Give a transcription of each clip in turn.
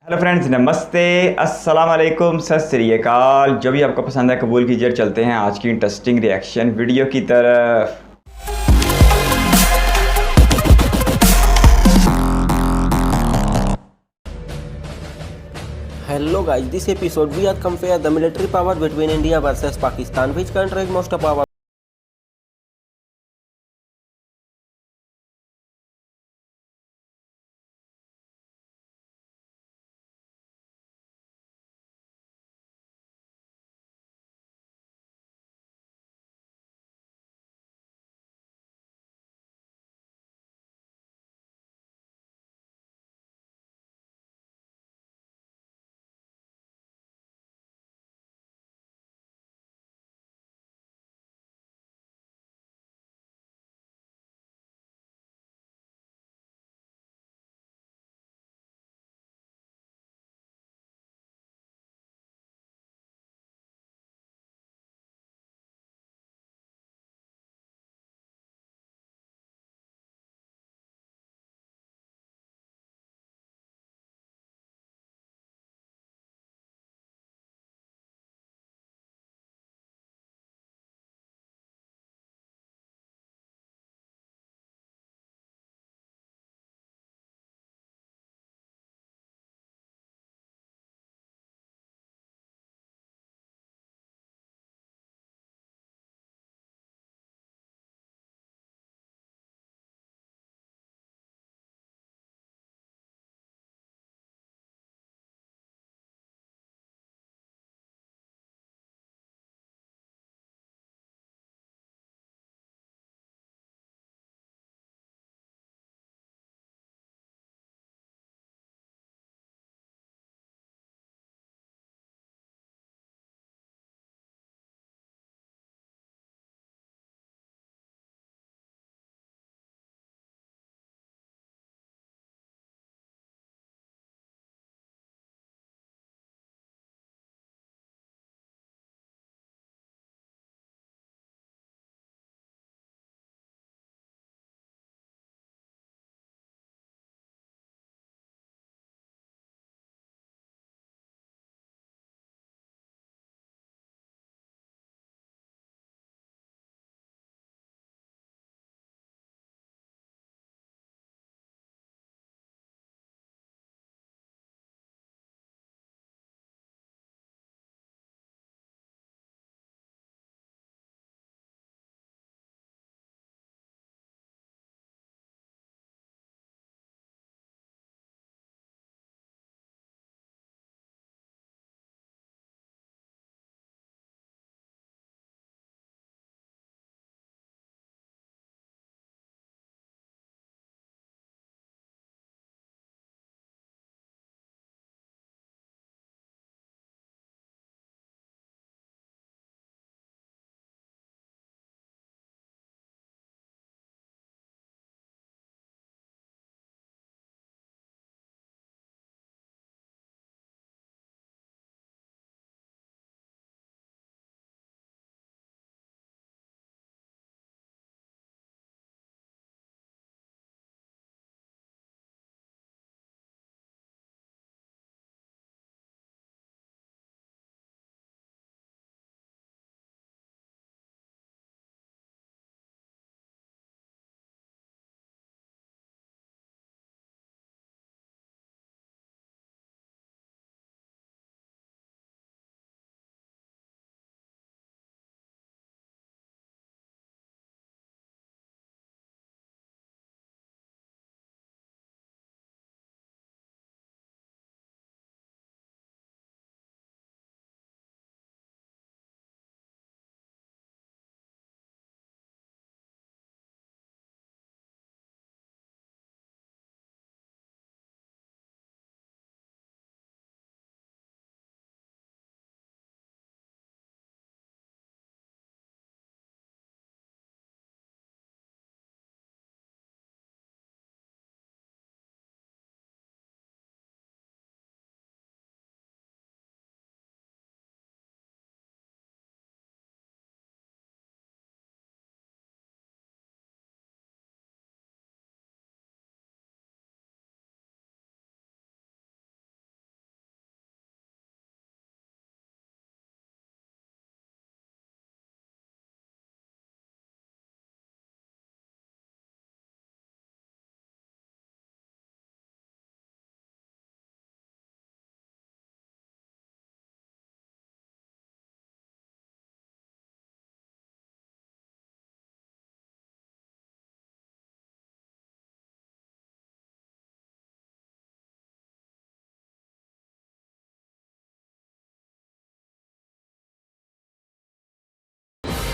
Hello friends, नमस्ते, अस्सलाम वालेकुम, सत श्री अकाल। जो भी आपको पसंद है कबूल कीजिए। चलते हैं आज की इंटरेस्टिंग रिएक्शन वीडियो की तरफ। Hello guys, this episode we are compare the military power between India versus Pakistan. Which country is most powerful?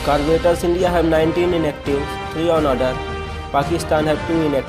Carburetors India have 19 inactive, 3 on order. Pakistan have 2 inactive.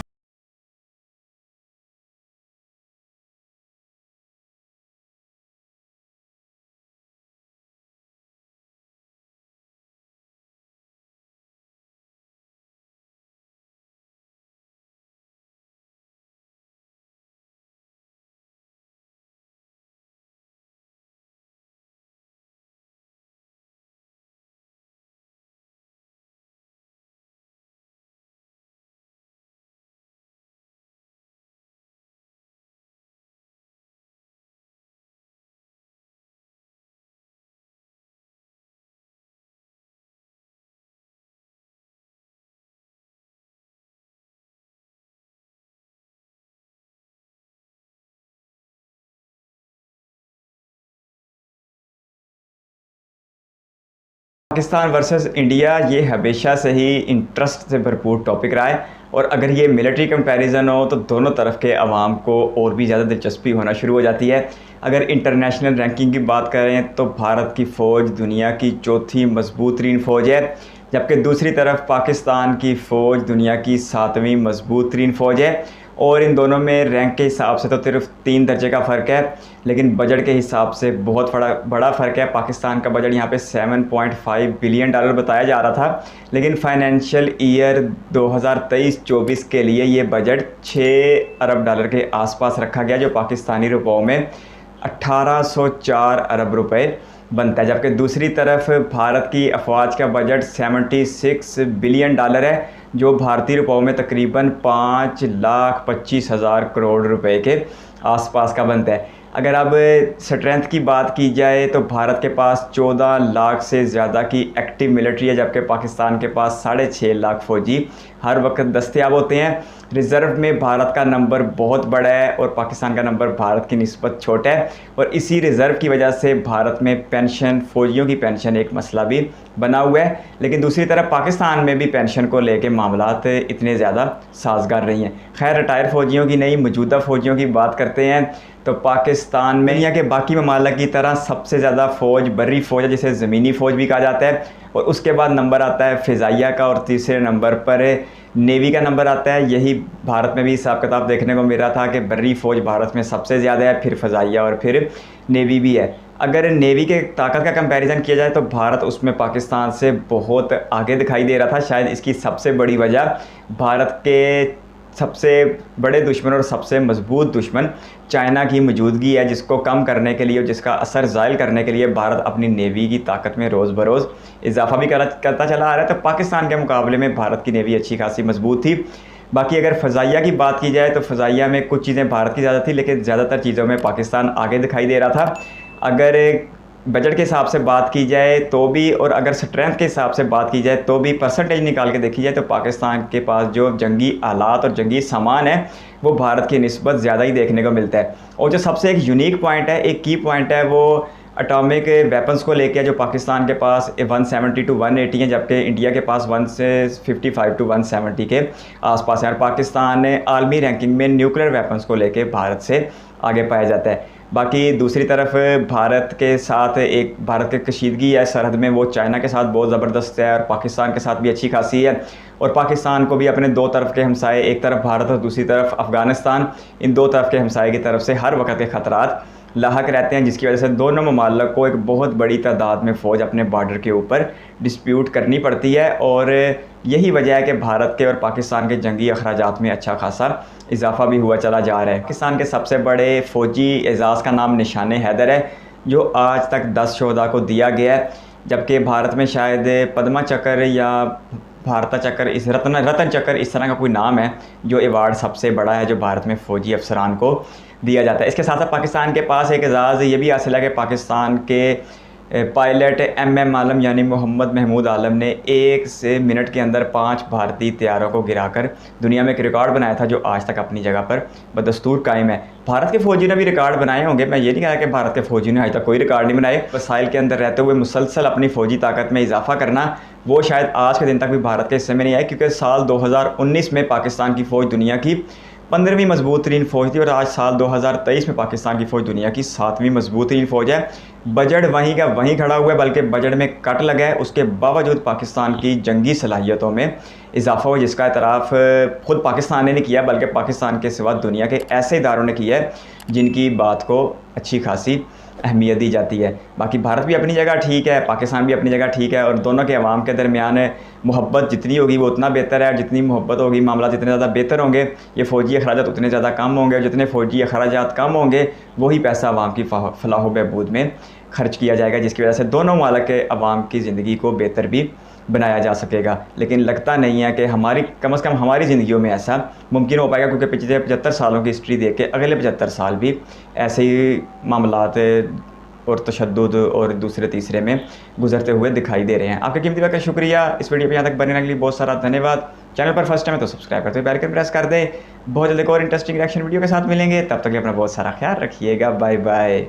Pakistan versus India ये हमेशा से ही interest से भरपूर topic रहा है और अगर ये मिलिट्री कंपैरिजन हो तो दोनों तरफ के अवाम को और भी ज़्यादा दिलचस्पी होना शुरू हो जाती है। अगर इंटरनेशनल रैंकिंग की बात करें तो भारत की फ़ौज दुनिया की चौथी मजबूत तरीन फ़ौज है, जबकि दूसरी तरफ पाकिस्तान की फ़ौज दुनिया की 7वीं मजबूत तरीन फ़ौज है। और इन दोनों में रैंक के हिसाब से तो सिर्फ 3 दर्जे का फ़र्क है, लेकिन बजट के हिसाब से बहुत बड़ा फ़र्क है। पाकिस्तान का बजट यहाँ पे 7.5 बिलियन डॉलर बताया जा रहा था, लेकिन फाइनेंशियल ईयर 2023-24 के लिए ये बजट 6 अरब डॉलर के आसपास रखा गया, जो पाकिस्तानी रुपयों में 1804 अरब रुपए बनता है। जबकि दूसरी तरफ भारत की अफवाज का बजट 76 बिलियन डॉलर है, जो भारतीय रुपयों में तकरीबन 5,25,000 करोड़ रुपए के आसपास का बनता है। अगर अब स्ट्रेंथ की बात की जाए तो भारत के पास 14 लाख से ज़्यादा की एक्टिव मिलिट्री है, जबकि पाकिस्तान के पास 6.5 लाख फ़ौजी हर वक्त दस्तयाब होते हैं। रिज़र्व में भारत का नंबर बहुत बड़ा है और पाकिस्तान का नंबर भारत की निस्बत छोटा है, और इसी रिज़र्व की वजह से भारत में पेंशन, फ़ौजियों की पेंशन एक मसला भी बना हुआ है। लेकिन दूसरी तरफ पाकिस्तान में भी पेंशन को लेके मामलात इतने ज़्यादा साजगार नहीं हैं। खैर, रिटायर फ़ौजियों की नहीं, मौजूदा फ़ौजियों की बात करते हैं तो पाकिस्तान में दुनिया के बाकी ममालिक की तरह सबसे ज़्यादा फ़ौज बर्री फ़ौज है, जिसे ज़मीनी फ़ौज भी कहा जाता है, और उसके बाद नंबर आता है फ़िज़ाइया का, और तीसरे नंबर पर नेवी का नंबर आता है। यही भारत में भी हिसाब किताब देखने को मिल रहा था कि बर्री फ़ौज भारत में सबसे ज़्यादा है, फिर फ़िज़ाइया और फिर नेवी भी है। अगर नेवी के ताकत का कंपैरिजन किया जाए तो भारत उसमें पाकिस्तान से बहुत आगे दिखाई दे रहा था। शायद इसकी सबसे बड़ी वजह भारत के सबसे बड़े दुश्मन और सबसे मजबूत दुश्मन चाइना की मौजूदगी है, जिसको कम करने के लिए और जिसका असर ज़ायल करने के लिए भारत अपनी नेवी की ताकत में रोज़ बरोज़ इजाफा भी करता चला आ रहा है। तो पाकिस्तान के मुकाबले में भारत की नेवी अच्छी खासी मजबूत थी। बाकी अगर फ़िज़ाइया की बात की जाए तो फ़िज़ाइया में कुछ चीज़ें भारत की ज़्यादा थी, लेकिन ज़्यादातर चीज़ों में पाकिस्तान आगे दिखाई दे रहा था। अगर बजट के हिसाब से बात की जाए तो भी, और अगर स्ट्रेंथ के हिसाब से बात की जाए तो भी, परसेंटेज निकाल के देखी जाए तो पाकिस्तान के पास जो जंगी आलात और जंगी सामान है वो भारत की निस्बत ज़्यादा ही देखने को मिलता है। और जो सबसे एक यूनिक पॉइंट है, एक की पॉइंट है, वो एटॉमिक वेपन्स को लेके, जो पाकिस्तान के पास 170 to 180 हैं, जबकि इंडिया के पास 155 to 170 के आसपास है। और पाकिस्तान ने आलमी रैंकिंग में न्यूक्लियर वेपन्स को लेके भारत से आगे पाया जाता है। बाकी दूसरी तरफ भारत के साथ एक भारत की कशीदगी है सरहद में, वो चाइना के साथ बहुत ज़बरदस्त है और पाकिस्तान के साथ भी अच्छी खासी है। और पाकिस्तान को भी अपने दो तरफ के हमसाए, एक तरफ भारत और दूसरी तरफ अफ़गानिस्तान, इन दो तरफ के हमसाए की तरफ से हर वक्त के ख़तरात लाहक रहते हैं, जिसकी वजह से दोनों ममालिक को एक बहुत बड़ी तादाद में फ़ौज अपने बॉर्डर के ऊपर डिस्प्यूट करनी पड़ती है। और यही वजह है कि भारत के और पाकिस्तान के जंगी अखराजात में अच्छा खासा इजाफा भी हुआ चला जा रहा है। पाकिस्तान के सबसे बड़े फ़ौजी एजाज़ का नाम निशान हैदर है, जो आज तक 10 शोहदा को दिया गया है, जबकि भारत में शायद पद्मा चक्र या भारत चक्र, इस रतन चक्र, इस तरह का कोई नाम है जो अवार्ड सबसे बड़ा है जो भारत में फ़ौजी अफसरान को दिया जाता है। इसके साथ साथ पाकिस्तान के पास एक एजाज़ ये भी हासिल है कि पाकिस्तान के पायलट MM आलम यानी मोहम्मद महमूद आलम ने 1 मिनट के अंदर 5 भारतीय तैयारों को गिराकर दुनिया में एक रिकॉर्ड बनाया था, जो आज तक अपनी जगह पर बदस्तूर कायम है। भारत के फ़ौजी ने भी रिकॉर्ड बनाए होंगे, मैं ये नहीं कहा कि भारत के फ़ौजी ने आज तक कोई रिकॉर्ड नहीं बनाए। वसाइल के अंदर रहते हुए मुसलसल अपनी फ़ौजी ताकत में इजाफा करना, वो शायद आज के दिन तक भी भारत के हिस्से में नहीं आया, क्योंकि साल 2019 में पाकिस्तान की फ़ौज दुनिया की 15वीं मजबूत तरीन फ़ौज थी और आज साल 2023 में पाकिस्तान की फ़ौज दुनिया की 7वीं मजबूत तरीन फ़ौज है। बजट वहीं का वहीं खड़ा हुआ है, बल्कि बजट में कट लगा है। उसके बावजूद पाकिस्तान की जंगी सलाहियतों में इजाफा हुआ, जिसका एतराफ़ ख़ुद पाकिस्तान ने नहीं किया, बल्कि पाकिस्तान के सिवा दुनिया के ऐसे इदारों ने किया है जिनकी बात को अच्छी खासी अहमियत दी जाती है। बाकी भारत भी अपनी जगह ठीक है, पाकिस्तान भी अपनी जगह ठीक है, और दोनों के अवाम के दरमियान मोहब्बत जितनी होगी वो उतना बेहतर है। जितनी मोहब्बत होगी, मामला जितने ज़्यादा बेहतर होंगे, ये फ़ौजी अखराजात उतने ज़्यादा कम होंगे, और जितने फ़ौजी अखराजात कम होंगे वही पैसा अवाम की फलाह व बहबूद में खर्च किया जाएगा, जिसकी वजह से दोनों मालिक के अवाम की ज़िंदगी को बेहतर भी बनाया जा सकेगा। लेकिन लगता नहीं है कि हमारी कम से कम हमारी ज़िंदगियों में ऐसा मुमकिन हो पाएगा, क्योंकि पिछले 75 सालों की हिस्ट्री देख के अगले 75 साल भी ऐसे ही मामलात और तशद्दुद और दूसरे तीसरे में गुजरते हुए दिखाई दे रहे हैं। आपके कीमती वक्त का शुक्रिया। इस वीडियो पे यहाँ तक बनने के लिए बहुत सारा धन्यवाद। चैनल पर फर्स्ट टाइम है तो सब्सक्राइब करते हुए बेल आइकन प्रेस कर दें। बहुत जल्द एक और इंटरेस्टिंग रिएक्शन वीडियो के साथ मिलेंगे, तब तक अपना बहुत सारा ख्याल रखिएगा। Bye bye.